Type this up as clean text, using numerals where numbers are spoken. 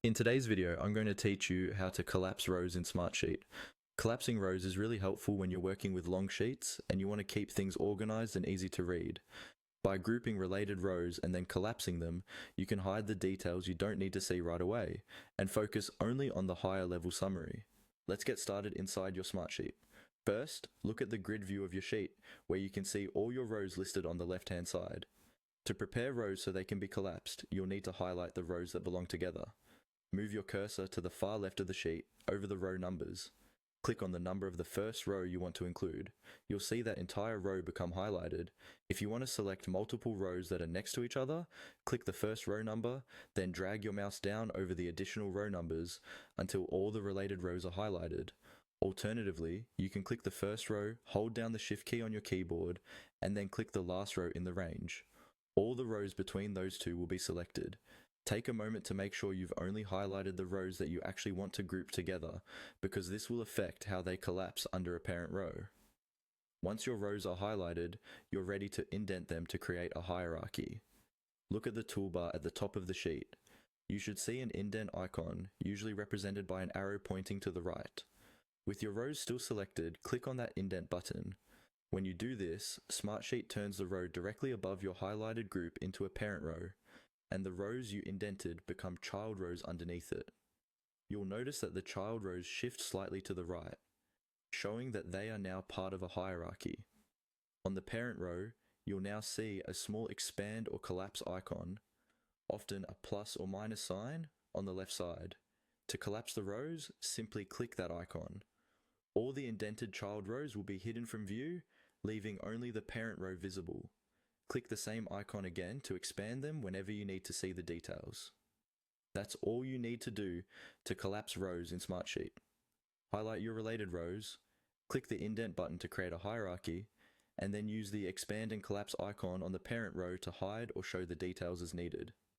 In today's video, I'm going to teach you how to collapse rows in Smartsheet. Collapsing rows is really helpful when you're working with long sheets and you want to keep things organized and easy to read. By grouping related rows and then collapsing them, you can hide the details you don't need to see right away and focus only on the higher level summary. Let's get started inside your Smartsheet. First, look at the grid view of your sheet, where you can see all your rows listed on the left-hand side. To prepare rows so they can be collapsed, you'll need to highlight the rows that belong together. Move your cursor to the far left of the sheet, over the row numbers. Click on the number of the first row you want to include. You'll see that entire row become highlighted. If you want to select multiple rows that are next to each other, click the first row number, then drag your mouse down over the additional row numbers until all the related rows are highlighted. Alternatively, you can click the first row, hold down the Shift key on your keyboard, and then click the last row in the range. All the rows between those two will be selected. Take a moment to make sure you've only highlighted the rows that you actually want to group together, because this will affect how they collapse under a parent row. Once your rows are highlighted, you're ready to indent them to create a hierarchy. Look at the toolbar at the top of the sheet. You should see an indent icon, usually represented by an arrow pointing to the right. With your rows still selected, click on that indent button. When you do this, Smartsheet turns the row directly above your highlighted group into a parent row, and the rows you indented become child rows underneath it. You'll notice that the child rows shift slightly to the right, showing that they are now part of a hierarchy. On the parent row, you'll now see a small expand or collapse icon, often a plus or minus sign, on the left side. To collapse the rows, simply click that icon. All the indented child rows will be hidden from view, leaving only the parent row visible. Click the same icon again to expand them whenever you need to see the details. That's all you need to do to collapse rows in Smartsheet. Highlight your related rows, click the indent button to create a hierarchy, and then use the expand and collapse icon on the parent row to hide or show the details as needed.